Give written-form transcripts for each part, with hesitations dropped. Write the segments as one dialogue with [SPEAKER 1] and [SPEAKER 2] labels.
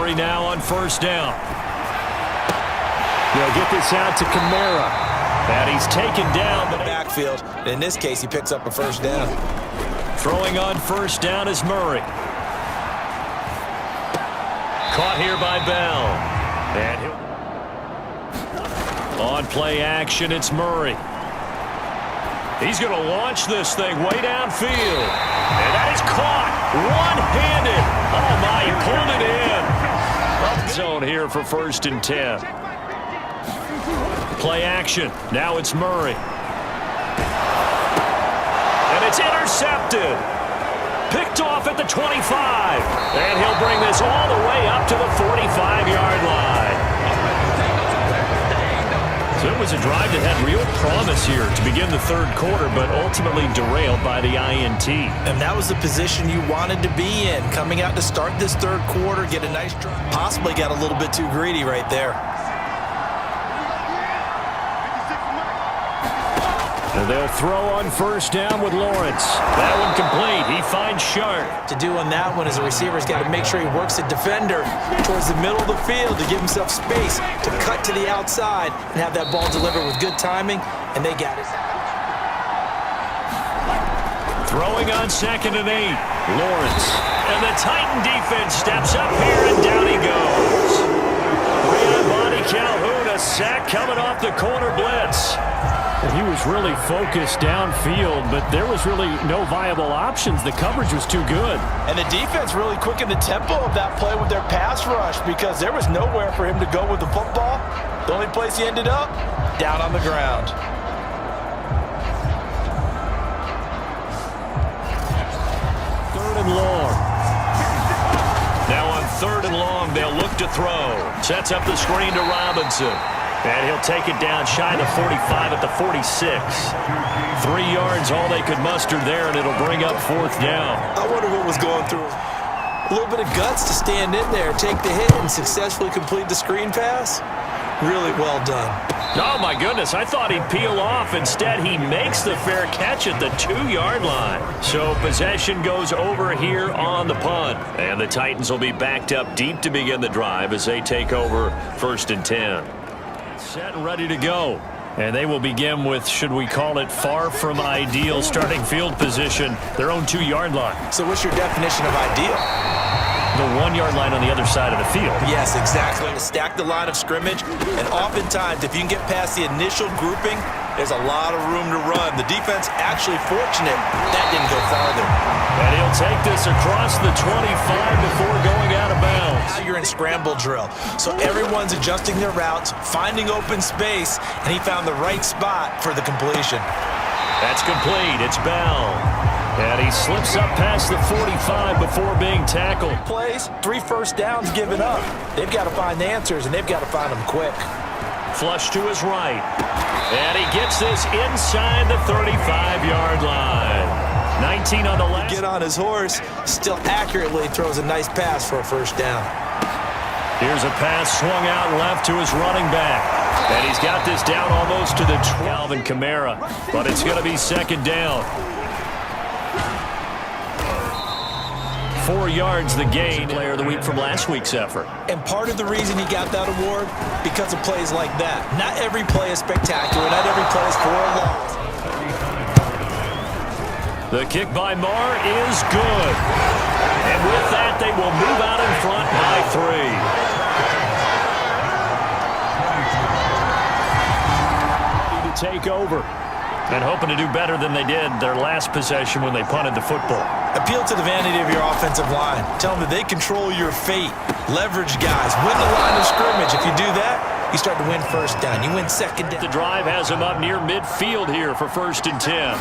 [SPEAKER 1] Murray now on first down. They'll get this out to Kamara. And he's taken down.
[SPEAKER 2] The backfield. In this case, he picks up a first down.
[SPEAKER 1] Throwing on first down is Murray. Caught here by Bell. And on play action, it's Murray. He's going to launch this thing way downfield. And that is caught one-handed. Oh, my, he pulled it in. Up zone here for 1st and 10. Play action. Now it's Murray. And it's intercepted. Picked off at the 25. And he'll bring this all the way up to the 45-yard line. So it was a drive that had real promise here to begin the third quarter, but ultimately derailed by the INT.
[SPEAKER 2] And that was the position you wanted to be in. Coming out to start this third quarter, get a nice drive. Possibly got a little bit too greedy right there.
[SPEAKER 1] And they'll throw on first down with Lawrence. That one complete. He finds Sharp.
[SPEAKER 2] To do on that one is the receiver's got to make sure he works the defender towards the middle of the field to give himself space to cut to the outside and have that ball delivered with good timing, and they got it.
[SPEAKER 1] Throwing on 2nd and 8. Lawrence. And the Titan defense steps up here, and down he goes. Bonnie Calhoun, a sack coming off the corner blitz.
[SPEAKER 3] He was really focused downfield, but there was really no viable options. The coverage was too good.
[SPEAKER 2] And the defense really quickened the tempo of that play with their pass rush because there was nowhere for him to go with the football. The only place he ended up, down on the ground.
[SPEAKER 1] Third and long. Now on 3rd and long, they'll look to throw. Sets up the screen to Robinson. And he'll take it down shy of the 45 at the 46. 3 yards, all they could muster there, and it'll bring up 4th down.
[SPEAKER 2] I wonder what was going through. A little bit of guts to stand in there, take the hit, and successfully complete the screen pass. Really well done.
[SPEAKER 1] Oh, my goodness. I thought he'd peel off. Instead, he makes the fair catch at the 2-yard line. So possession goes over here on the punt. And the Titans will be backed up deep to begin the drive as they take over 1st and 10. Set and ready to go. And they will begin with, should we call it, far from ideal starting field position, their own 2-yard line.
[SPEAKER 2] So what's your definition of ideal?
[SPEAKER 1] The 1-yard line on the other side of the field.
[SPEAKER 2] Yes, exactly. To stack the line of scrimmage, and oftentimes, if you can get past the initial grouping, there's a lot of room to run. The defense actually fortunate that didn't go farther.
[SPEAKER 1] And he'll take this across the 25 before going out of bounds.
[SPEAKER 2] Now you're in scramble drill. So everyone's adjusting their routes, finding open space, and he found the right spot for the completion.
[SPEAKER 1] That's complete. It's Bell. And he slips up past the 45 before being tackled.
[SPEAKER 2] Plays, 3 first downs given up. They've got to find the answers, and they've got to find them quick.
[SPEAKER 1] Flush to his right. And he gets this inside the 35-yard line. 19 on the left.
[SPEAKER 2] Get on his horse, still accurately throws a nice pass for a first down.
[SPEAKER 1] Here's a pass swung out left to his running back. And he's got this down almost to the 12 in Kamara. But it's going to be 2nd down. 4 yards the gain. Player of the week from last week's effort.
[SPEAKER 2] And part of the reason he got that award, because of plays like that. Not every play is spectacular. Not every play is for a loss.
[SPEAKER 1] The kick by Marr is good. And with that, they will move out in front by 3. To take over. And hoping to do better than they did their last possession when they punted the football.
[SPEAKER 2] Appeal to the vanity of your offensive line. Tell them that they control your fate. Leverage guys. Win the line of scrimmage. If you do that, you start to win first down. You win second down.
[SPEAKER 1] The drive has him up near midfield here for 1st and 10.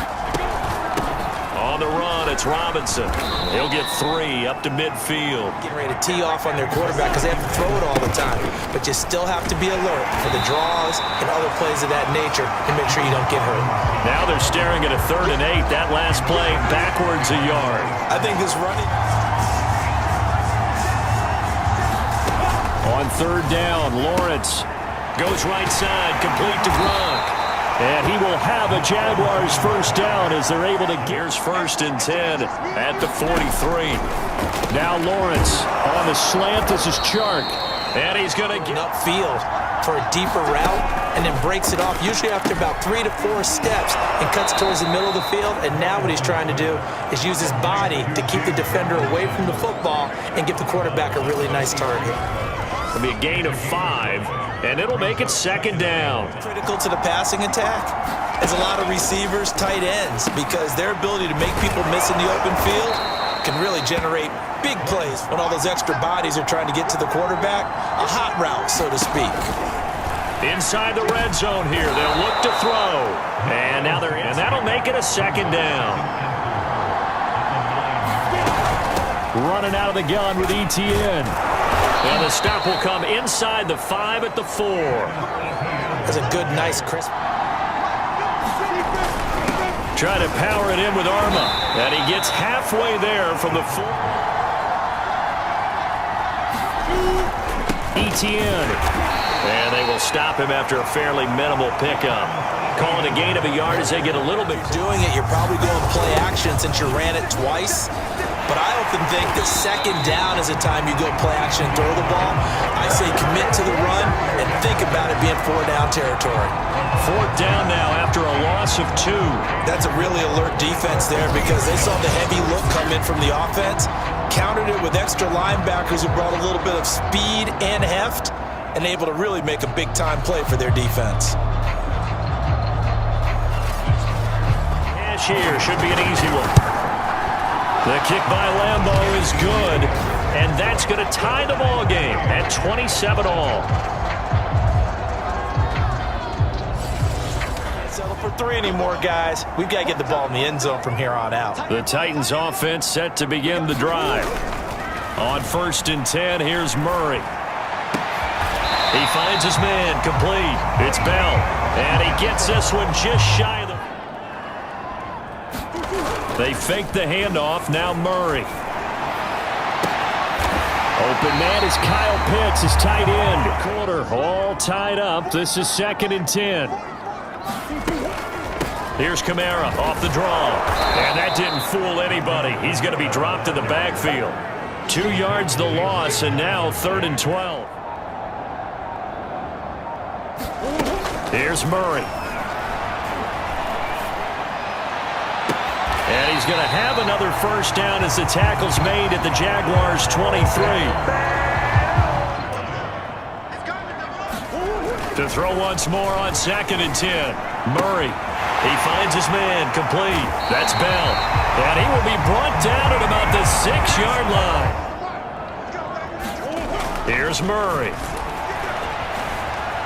[SPEAKER 1] On the run, it's Robinson. He'll get 3 up to midfield.
[SPEAKER 2] Getting ready to tee off on their quarterback because they have to throw it all the time. But you still have to be alert for the draws and other plays of that nature and make sure you don't get hurt.
[SPEAKER 1] Now they're staring at a 3rd and 8. That last play backwards a yard.
[SPEAKER 2] I think this running...
[SPEAKER 1] On 3rd down, Lawrence goes right side, complete to Gronk. And he will have a Jaguars first down as they're able to gears 1st and 10 at the 43. Now Lawrence on the slant. This is Chark. And he's going to get
[SPEAKER 2] upfield for a deeper route and then breaks it off, usually after about 3 to 4 steps, and cuts towards the middle of the field. And now what he's trying to do is use his body to keep the defender away from the football and give the quarterback a really nice target.
[SPEAKER 1] It'll be a gain of 5, and it'll make it 2nd down.
[SPEAKER 2] Critical to the passing attack is a lot of receivers, tight ends, because their ability to make people miss in the open field can really generate big plays when all those extra bodies are trying to get to the quarterback. A hot route, so to speak.
[SPEAKER 1] Inside the red zone here, they'll look to throw. And now they're in, and that'll make it a 2nd down. Running out of the gun with ETN. And the stop will come inside the 5 at the 4.
[SPEAKER 2] That's a good, nice, crisp.
[SPEAKER 1] Trying to power it in with Arma. And he gets halfway there from the 4. ETN. And they will stop him after a fairly minimal pickup. Call it a gain of a yard as they get a little bit.
[SPEAKER 2] Doing it, you're probably going play action since you ran it twice. But I often think that 2nd down is a time you go play action and throw the ball. I say commit to the run and think about it being 4-down territory.
[SPEAKER 1] 4th down now after a loss of 2.
[SPEAKER 2] That's a really alert defense there because they saw the heavy look come in from the offense, countered it with extra linebackers who brought a little bit of speed and heft, and able to really make a big-time play for their defense.
[SPEAKER 1] Cash here should be an easy one. The kick by Lambo is good, and that's going to tie the ball game at 27 all.
[SPEAKER 2] Can't settle for 3 anymore, guys. We've got to get the ball in the end zone from here on out.
[SPEAKER 1] The Titans offense set to begin the drive. On 1st and 10, here's Murray. He finds his man complete. It's Bell, and he gets this one just shy of the... They fake the handoff. Now Murray. Open man is Kyle Pitts, his tight end. Quarter all tied up. This is 2nd and 10. Here's Kamara off the draw. And that didn't fool anybody. He's going to be dropped in the backfield. 2 yards the loss, and now 3rd and 12. Here's Murray. And he's going to have another first down as the tackle's made at the Jaguars' 23. To throw once more on 2nd and 10. Murray. He finds his man complete. That's Bell. And he will be brought down at about the 6-yard line. Here's Murray.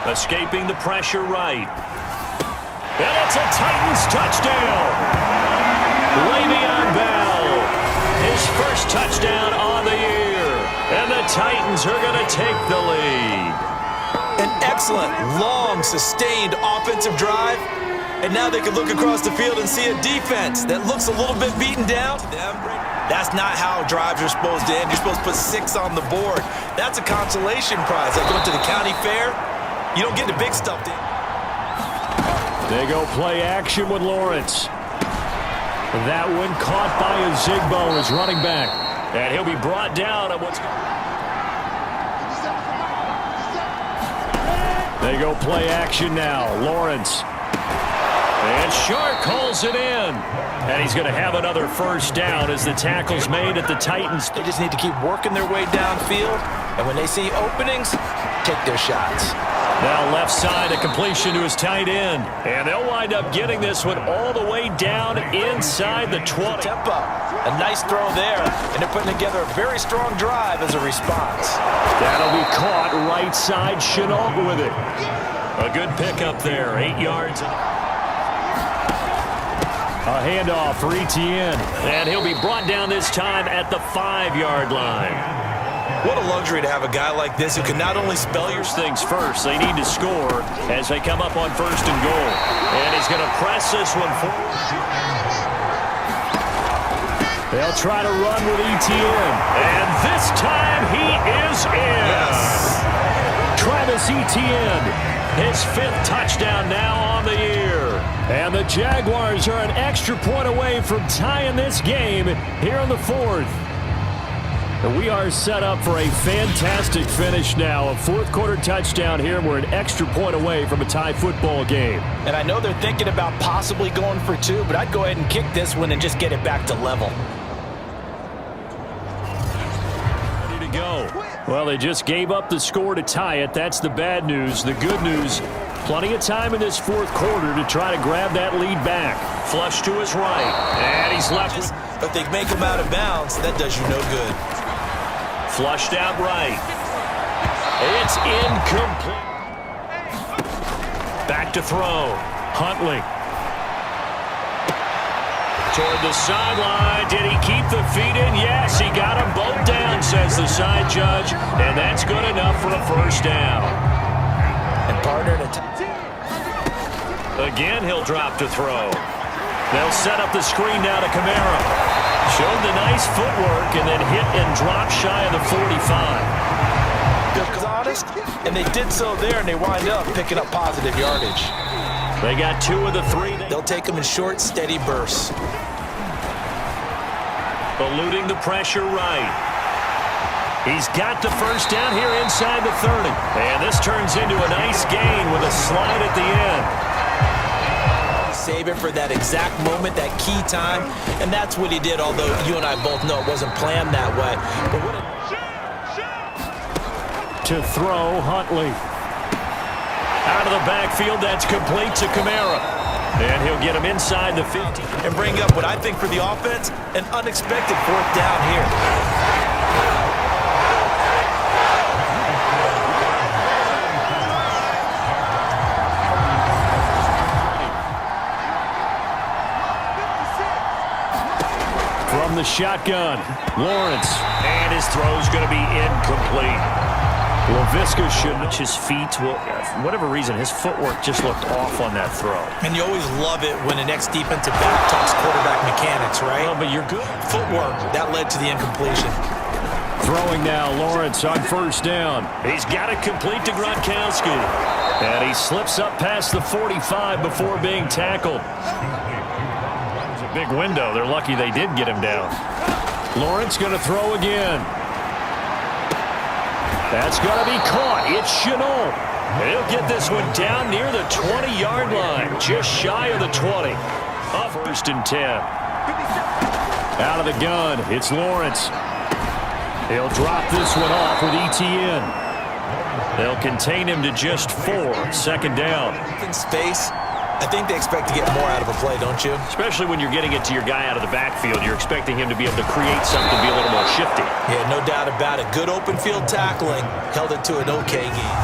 [SPEAKER 1] Escaping the pressure right. And it's a Titans touchdown. Le'Veon Bell, his first touchdown on the year. And the Titans are going to take the lead.
[SPEAKER 2] An excellent, long, sustained offensive drive. And now they can look across the field and see a defense that looks a little bit beaten down. That's not how drives are supposed to end. You're supposed to put 6 on the board. That's a consolation prize. Like going to the county fair, you don't get the big stuff in.
[SPEAKER 1] They go play action with Lawrence. That one caught by Zigbo as running back. And he'll be brought down at what's... They go play action now. Lawrence. And Shark calls it in. And he's going to have another first down as the tackle's made at the Titans.
[SPEAKER 2] They just need to keep working their way downfield. And when they see openings, take their shots.
[SPEAKER 1] Now left side, a completion to his tight end. And they'll wind up getting this one all the way down inside the 20.
[SPEAKER 2] Tempo. A nice throw there. And they're putting together a very strong drive as a response.
[SPEAKER 1] That'll be caught right side. Chenault with it. A good pickup there. 8 yards. A handoff for ETN. And he'll be brought down this time at the 5-yard line.
[SPEAKER 2] What a luxury to have a guy like this who can not only spell your
[SPEAKER 1] things first. They need to score as they come up on 1st and goal. And he's going to press this one forward. They'll try to run with ETN. And this time he is in. Yes. Travis Etienne, his 5th touchdown now on the year.
[SPEAKER 3] And the Jaguars are an extra point away from tying this game here in the fourth. And we are set up for a fantastic finish now. A fourth-quarter touchdown here. We're an extra point away from a tie football game.
[SPEAKER 2] And I know they're thinking about possibly going for two, but I'd go ahead and kick this one and just get it back to level.
[SPEAKER 3] Ready to go. Well, they just gave up the score to tie it. That's the bad news. The good news, plenty of time in this fourth quarter to try to grab that lead back.
[SPEAKER 1] Flush to his right, and he's left with...
[SPEAKER 2] If they make him out of bounds, that does you no good.
[SPEAKER 1] Flushed out right. It's incomplete. Back to throw.
[SPEAKER 3] Huntley.
[SPEAKER 1] Toward the sideline. Did he keep the feet in? Yes, he got them both down, says the side judge. And that's good enough for a first down.
[SPEAKER 2] And partner to...
[SPEAKER 1] Again, he'll drop to throw. They'll set up the screen now to Kamara. Showed the nice footwork and then hit and drop shy of the 45.
[SPEAKER 2] They're honest, and they did so there, and they wind up picking up positive yardage.
[SPEAKER 1] They got 2 of the 3.
[SPEAKER 2] They'll take them in short, steady bursts.
[SPEAKER 1] Eluding the pressure right. He's got the first down here inside the 30. And this turns into a nice gain with a slide at the end.
[SPEAKER 2] Save it for that exact moment, that key time, and that's what he did, although you and I both know it wasn't planned that way. But what
[SPEAKER 3] to throw, Huntley.
[SPEAKER 1] Out of the backfield, that's complete to Kamara. And he'll get him inside the 50.
[SPEAKER 2] And bring up what I think for the offense, an unexpected fourth down here.
[SPEAKER 3] From the shotgun, Lawrence.
[SPEAKER 1] And his throw's going to be incomplete.
[SPEAKER 3] Laviska should
[SPEAKER 1] watch his feet. Well, for whatever reason, his footwork just looked off on that throw.
[SPEAKER 2] And you always love it when the next defensive back talks quarterback mechanics, right?
[SPEAKER 1] Well, but you're good.
[SPEAKER 2] Footwork, that led to the incompletion.
[SPEAKER 3] Throwing now, Lawrence on first down.
[SPEAKER 1] He's got it complete to Gronkowski. And he slips up past the 45 before being tackled.
[SPEAKER 3] Big window. They're lucky they did get him down. Lawrence going to throw again. That's going to be caught. It's Chenault.
[SPEAKER 1] He'll get this one down near the 20-yard line, just shy of the 20. Up 1st and 10.
[SPEAKER 3] Out of the gun, it's Lawrence. He'll drop this one off with ETN.
[SPEAKER 1] They'll contain him to just 4. 2nd down.
[SPEAKER 2] In space. I think they expect to get more out of a play, don't you?
[SPEAKER 1] Especially when you're getting it to your guy out of the backfield. You're expecting him to be able to create something, be a little more shifty.
[SPEAKER 2] Yeah, no doubt about it. Good open field tackling. Held it to an okay game.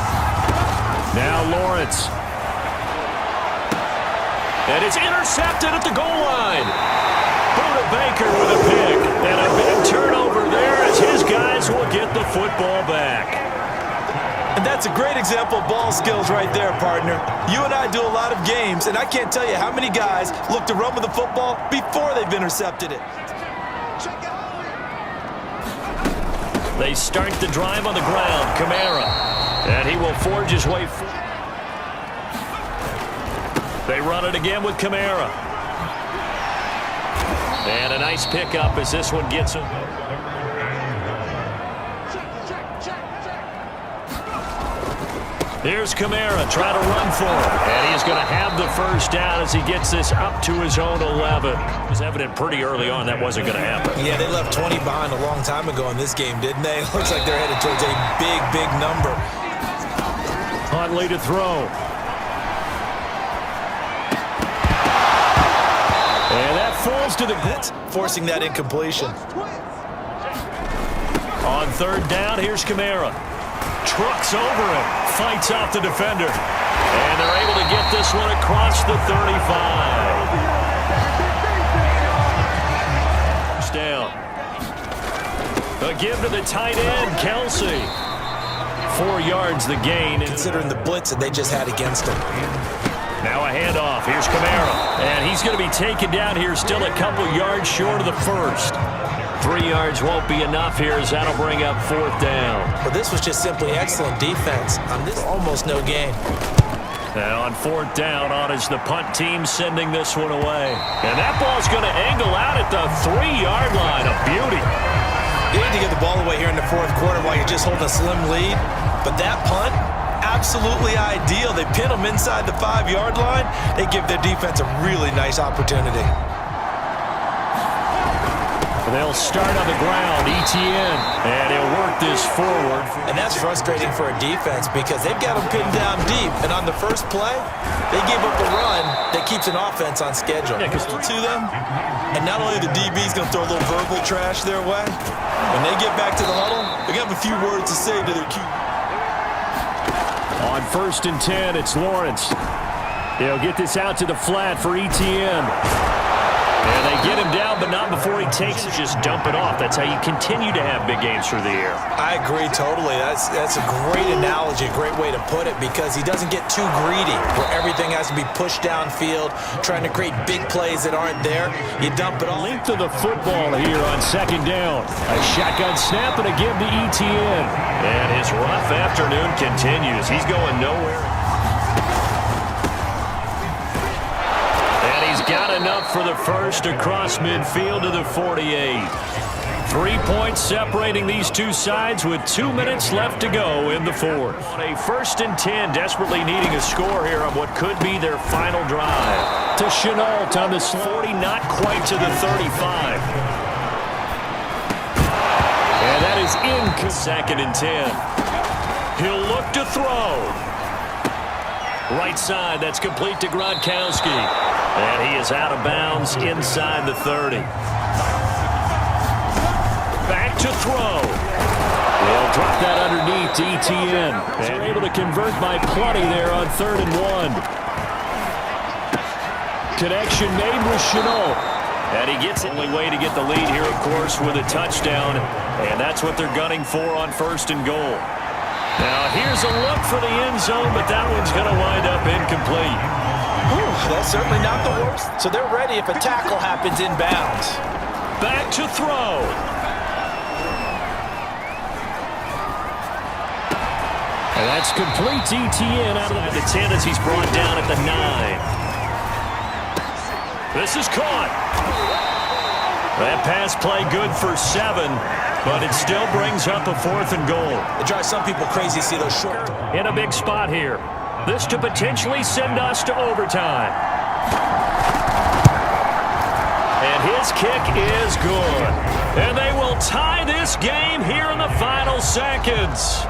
[SPEAKER 3] Now Lawrence.
[SPEAKER 1] And it's intercepted at the goal line. Buda Baker with a pick. And a big turnover there as his guys will get the football back.
[SPEAKER 2] And that's a great example of ball skills right there, partner. You and I do a lot of games, and I can't tell you how many guys look to run with the football before they've intercepted it.
[SPEAKER 1] They start the drive on the ground. Kamara. And he will forge his way forward. They run it again with Kamara. And a nice pickup as this one gets him. Here's Kamara trying to run for him. And he's going to have the first down as he gets this up to his own 11. It was evident pretty early on that wasn't going to happen.
[SPEAKER 2] Yeah, they left 20 behind a long time ago in this game, didn't they? It looks like they're headed towards a big, big number.
[SPEAKER 3] Huntley to throw. And that falls to the ground,
[SPEAKER 2] forcing that incompletion.
[SPEAKER 1] On 3rd down, here's Kamara. Trucks over him, fights off the defender. And they're able to get this one across the 35. First down. A give to the tight end, Kelsey. 4 yards the gain.
[SPEAKER 2] Considering the blitz that they just had against him.
[SPEAKER 1] Now a handoff. Here's Kamara. And he's going to be taken down here still a couple yards short of the first. 3 yards won't be enough here as that'll bring up 4th down.
[SPEAKER 2] But this was just simply excellent defense on this almost no gain.
[SPEAKER 3] And on fourth down, on is the punt team sending this one away. And that ball's going to angle out at the 3-yard line. A beauty.
[SPEAKER 2] You need to get the ball away here in the fourth quarter while you're just holding a slim lead. But that punt, absolutely ideal. They pin them inside the 5-yard line. They give their defense a really nice opportunity.
[SPEAKER 3] They'll start on the ground, ETN, and he'll work this forward.
[SPEAKER 2] And that's frustrating for a defense because they've got them pinned down deep. And on the first play, they gave up a run that keeps an offense on schedule.
[SPEAKER 3] Yeah,
[SPEAKER 2] to them, and not only the DB's going to throw a little verbal trash their way, when they get back to the huddle, they have a few words to say to their QB.
[SPEAKER 3] On 1st and 10, it's Lawrence. He'll get this out to the flat for ETN. And they get him down, but not before he takes it. Just dump it off. That's how you continue to have big games through the air.
[SPEAKER 2] I agree totally. That's a great analogy, a great way to put it, because he doesn't get too greedy where everything has to be pushed downfield, trying to create big plays that aren't there. You dump it all.
[SPEAKER 3] Length of the football here on 2nd down. A shotgun snap and a give to ETN.
[SPEAKER 1] And his rough afternoon continues. He's going nowhere. Got enough for the first across midfield to the 48. 3 points separating these two sides with 2 minutes left to go in the fourth. On a 1st and 10, desperately needing a score here on what could be their final drive.
[SPEAKER 3] To Chenault on the
[SPEAKER 1] 40, not quite to the 35.
[SPEAKER 3] And that is in.
[SPEAKER 1] 2nd and 10. He'll look to throw. Right side, that's complete to Gronkowski. And he is out of bounds inside the 30. Back to throw.
[SPEAKER 3] They'll drop that underneath to ETN. And they're able to convert by plenty there on 3rd and 1. Connection made with Chenault.
[SPEAKER 1] And he gets the only way to get the lead here, of course, with a touchdown. And that's what they're gunning for on 1st and goal. Now here's a look for the end zone, but that one's going to wind up incomplete.
[SPEAKER 2] That's certainly not the worst. So they're ready if a tackle happens inbounds.
[SPEAKER 1] Back to throw.
[SPEAKER 3] And that's complete to ETN out of
[SPEAKER 1] the 10 as he's brought down at the 9. This is caught. That pass play good for 7, but it still brings up a 4th and goal.
[SPEAKER 2] It drives some people crazy to see those short.
[SPEAKER 1] In a big spot here. This to potentially send us to overtime. And his kick is good. And they will tie this game here in the final seconds.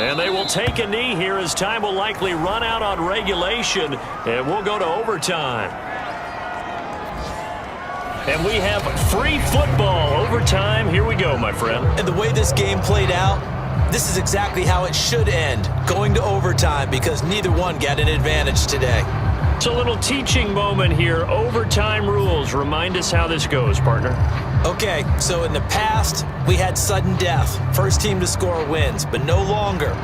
[SPEAKER 1] And they will take a knee here as time will likely run out on regulation. And we'll go to overtime. And we have free football overtime. Here we go, my friend.
[SPEAKER 2] And the way this game played out, this is exactly how it should end, going to overtime, because neither one got an advantage today.
[SPEAKER 1] It's a little teaching moment here. Overtime rules. Remind us how this goes, partner.
[SPEAKER 2] Okay, so in the past, we had sudden death. First team to score wins, but no longer.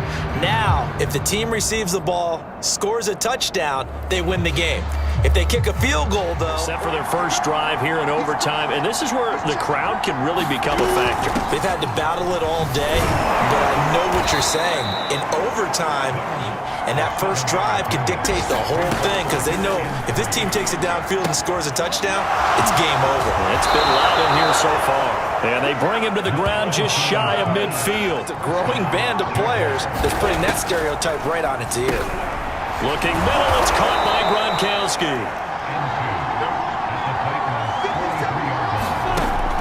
[SPEAKER 2] Now, if the team receives the ball, scores a touchdown, they win the game. If they kick a field goal, though...
[SPEAKER 1] Set for their first drive here in overtime, and this is where the crowd can really become a factor.
[SPEAKER 2] They've had to battle it all day, but I know what you're saying. In overtime, and that first drive can dictate the whole thing, because they know if this team takes it downfield and scores a touchdown, it's game over.
[SPEAKER 1] It's been loud in here so far. And they bring him to the ground just shy of midfield.
[SPEAKER 2] It's a growing band of players that's putting that stereotype right on its ear.
[SPEAKER 1] Looking middle, it's caught by Gronkowski.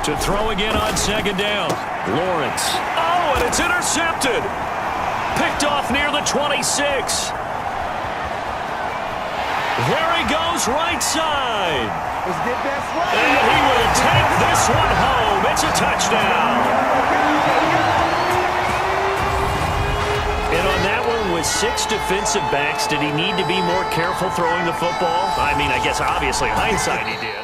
[SPEAKER 1] To throw again on 2nd down. Lawrence. Oh, and it's intercepted. Picked off near the 26. There he goes, right side. And he will take this one home. It's a touchdown. And on that one, with 6 defensive backs, did he need to be more careful throwing the football? I mean, I guess obviously hindsight he did.